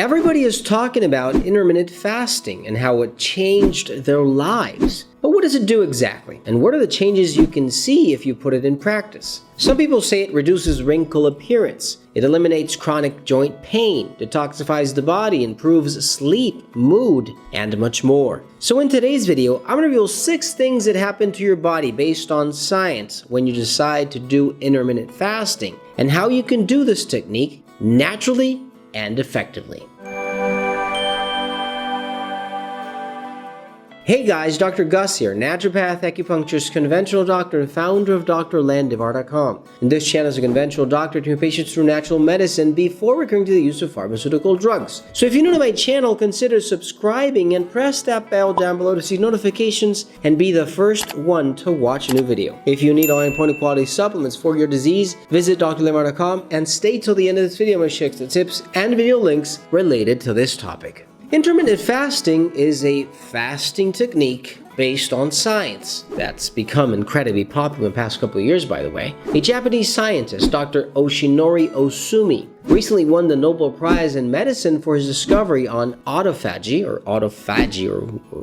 Everybody is talking about intermittent fasting and how it changed their lives. But what does it do exactly? And what are the changes you can see if you put it in practice? Some people say it reduces wrinkle appearance. It eliminates chronic joint pain, detoxifies the body, improves sleep, mood, and much more. So in today's video, I'm going to reveal 6 things that happen to your body based on science when you decide to do intermittent fasting, and how you can do this technique naturally and effectively. Hey guys, Dr. Gus here, naturopath, acupuncturist, conventional doctor, and founder of Landivar.com. And this channel is a conventional doctor to patients through natural medicine before recurring to the use of pharmaceutical drugs. So if you're new to my channel, consider subscribing and press that bell down below to see notifications and be the first one to watch a new video. If you need all important quality supplements for your disease, visit Landivar.com and stay till the end of this video. I'm going to share the tips and video links related to this topic. Intermittent fasting is a fasting technique based on science that's become incredibly popular in the past couple of years, by the way. A Japanese scientist, Dr. Yoshinori Ohsumi, recently won the Nobel Prize in Medicine for his discovery on autophagy, or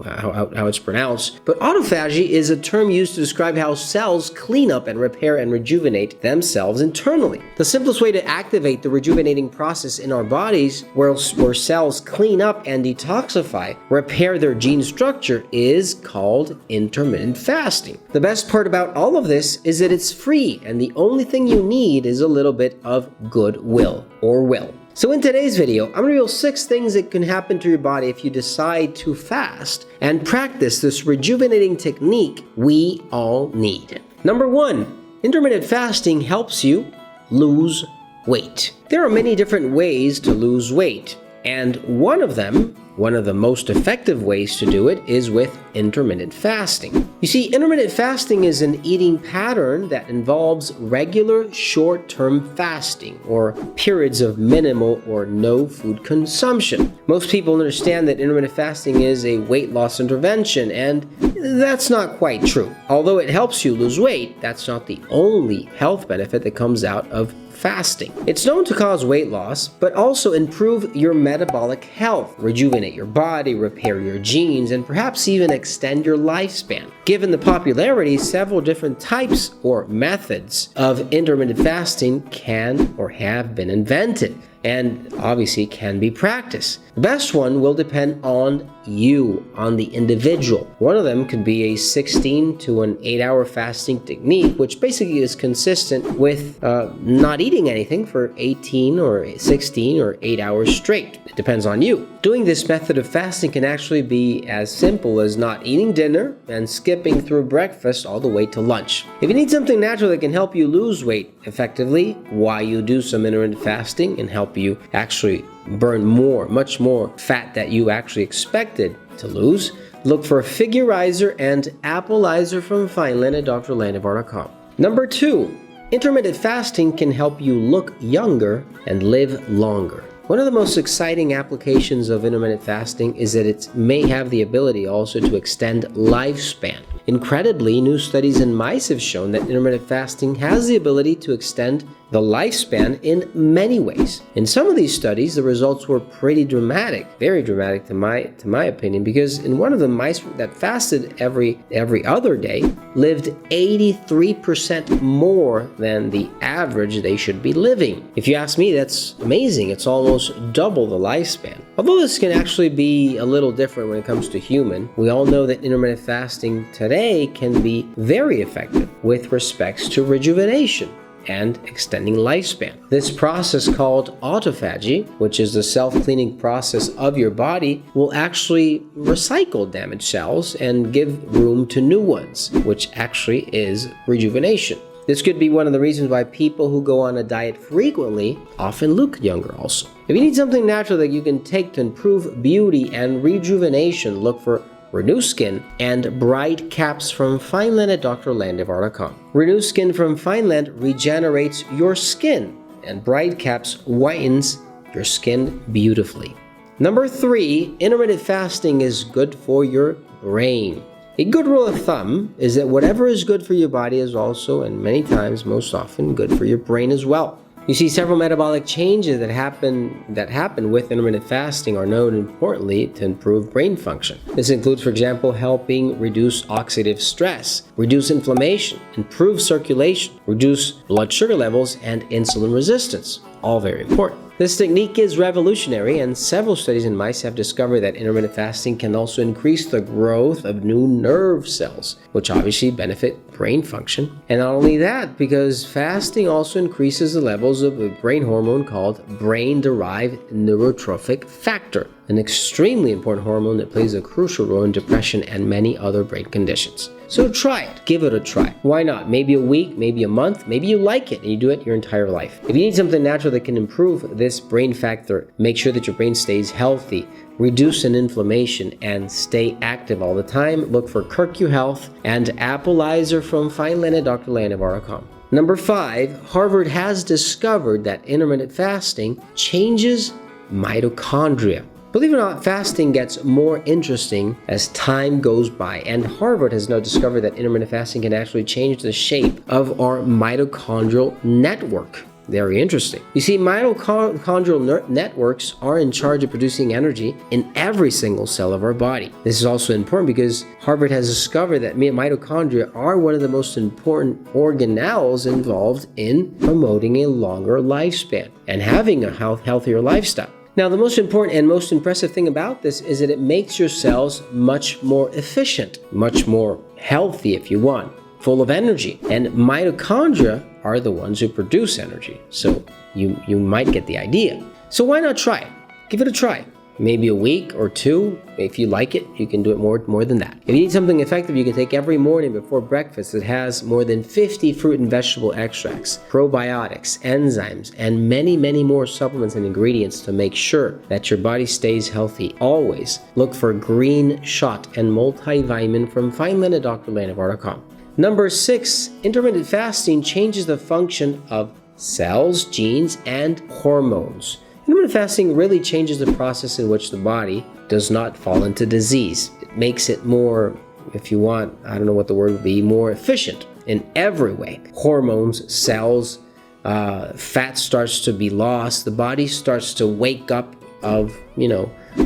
how it's pronounced. But autophagy is a term used to describe how cells clean up and repair and rejuvenate themselves internally. The simplest way to activate the rejuvenating process in our bodies, where cells clean up and detoxify, repair their gene structure, is called intermittent fasting. The best part about all of this is that it's free, and the only thing you need is a little bit of goodwill, or will. So in today's video, I'm going to reveal 6 things that can happen to your body if you decide to fast and practice this rejuvenating technique we all need. Number 1, intermittent fasting helps you lose weight. There are many different ways to lose weight, and one of the most effective ways to do it is with intermittent fasting. You see, intermittent fasting is an eating pattern that involves regular short-term fasting, or periods of minimal or no food consumption. Most people understand that intermittent fasting is a weight loss intervention, and that's not quite true. Although it helps you lose weight, that's not the only health benefit that comes out of fasting. It's known to cause weight loss, but also improve your metabolic health, rejuvenate your body, repair your genes, and perhaps even extend your lifespan. Given the popularity, several different types or methods of intermittent fasting can or have been invented, and obviously can be practiced. The best one will depend on you, on the individual. One of them could be a 16 to an 8-hour fasting technique, which basically is consistent with not eating anything for 18 or 16 or 8 hours straight. It depends on you. Doing this method of fasting can actually be as simple as not eating dinner and skipping through breakfast all the way to lunch. If you need something natural that can help you lose weight effectively while you do some intermittent fasting and help you actually burn much more fat that you actually expected to lose, look for Figurizer and Appleizer from Fineland at Landivar.com. Number 2, intermittent fasting can help you look younger and live longer. One of the most exciting applications of intermittent fasting is that it may have the ability also to extend lifespan. Incredibly, new studies in mice have shown that intermittent fasting has the ability to extend the lifespan in many ways. In some of these studies, the results were pretty dramatic, very dramatic to my opinion, because in one of the mice that fasted every other day lived 83% more than the average they should be living. If you ask me, that's amazing. It's almost double the lifespan. Although this can actually be a little different when it comes to human, we all know that intermittent fasting today can be very effective with respects to rejuvenation and extending lifespan. This process called autophagy, which is the self-cleaning process of your body, will actually recycle damaged cells and give room to new ones, which actually is rejuvenation. This could be one of the reasons why people who go on a diet frequently often look younger also. If you need something natural that you can take to improve beauty and rejuvenation, look for Renew Skin and Bright Caps from Fineland at Landivar.com. Renew Skin from Fineland regenerates your skin, and Bright Caps whitens your skin beautifully. Number 3, intermittent fasting is good for your brain. A good rule of thumb is that whatever is good for your body is also, and many times, most often, good for your brain as well. You see, several metabolic changes that happen with intermittent fasting are known importantly to improve brain function. This includes, for example, helping reduce oxidative stress, reduce inflammation, improve circulation, reduce blood sugar levels, and insulin resistance. All very important. This technique is revolutionary, and several studies in mice have discovered that intermittent fasting can also increase the growth of new nerve cells, which obviously benefit brain function. And not only that, because fasting also increases the levels of a brain hormone called brain-derived neurotrophic factor, an extremely important hormone that plays a crucial role in depression and many other brain conditions. So try it. Give it a try. Why not? Maybe a week, maybe a month, maybe you like it and you do it your entire life. If you need something natural that can improve this brain factor, make sure that your brain stays healthy, reduce an inflammation, and stay active all the time, look for Kirk Health and Appleizer from Fineland at drlandivar.com. Number 5, Harvard has discovered that intermittent fasting changes mitochondria. Believe it or not, fasting gets more interesting as time goes by, and Harvard has now discovered that intermittent fasting can actually change the shape of our mitochondrial network. Very interesting. You see, mitochondrial networks are in charge of producing energy in every single cell of our body. This is also important because Harvard has discovered that mitochondria are one of the most important organelles involved in promoting a longer lifespan and having a healthier lifestyle. Now, the most important and most impressive thing about this is that it makes your cells much more efficient, much more healthy if you want, full of energy. And mitochondria are the ones who produce energy. So you might get the idea. So why not try it? Give it a try. Maybe a week or 2. If you like it, you can do it more than that. If you need something effective, you can take every morning before breakfast. It has more than 50 fruit and vegetable extracts, probiotics, enzymes, and many more supplements and ingredients to make sure that your body stays healthy always. Look for Green Shot and Multivitamin from Fineland at drlandivar.com. Number 6, intermittent fasting changes the function of cells, genes, and hormones. Intermittent fasting really changes the process in which the body does not fall into disease. It makes it more, if you want, I don't know what the word would be, more efficient in every way. Hormones, cells, fat starts to be lost. The body starts to wake up of,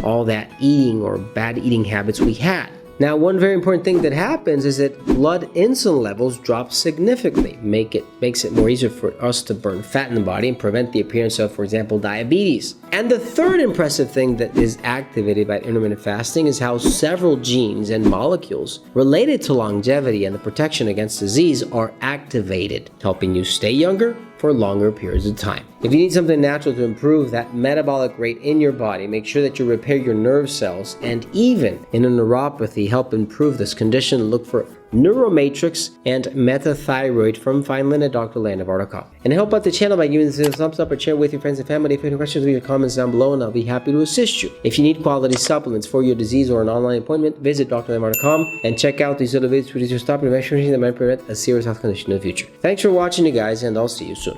all that eating or bad eating habits we had. Now, one very important thing that happens is that blood insulin levels drop significantly, makes it more easier for us to burn fat in the body and prevent the appearance of, for example, diabetes. And the third impressive thing that is activated by intermittent fasting is how several genes and molecules related to longevity and the protection against disease are activated, helping you stay younger for longer periods of time. If you need something natural to improve that metabolic rate in your body, make sure that you repair your nerve cells, and even in a neuropathy, help improve this condition. Look for Neuromatrix and Metathyroid from Fineland at drlandivar.com. And help out the channel by giving this a thumbs up or share with your friends and family. If you have any questions, leave your comments down below and I'll be happy to assist you. If you need quality supplements for your disease or an online appointment, visit drlandivar.com and check out these other videos to reduce your stop prevention that might prevent a serious health condition in the future. Thanks for watching, you guys, and I'll see you soon.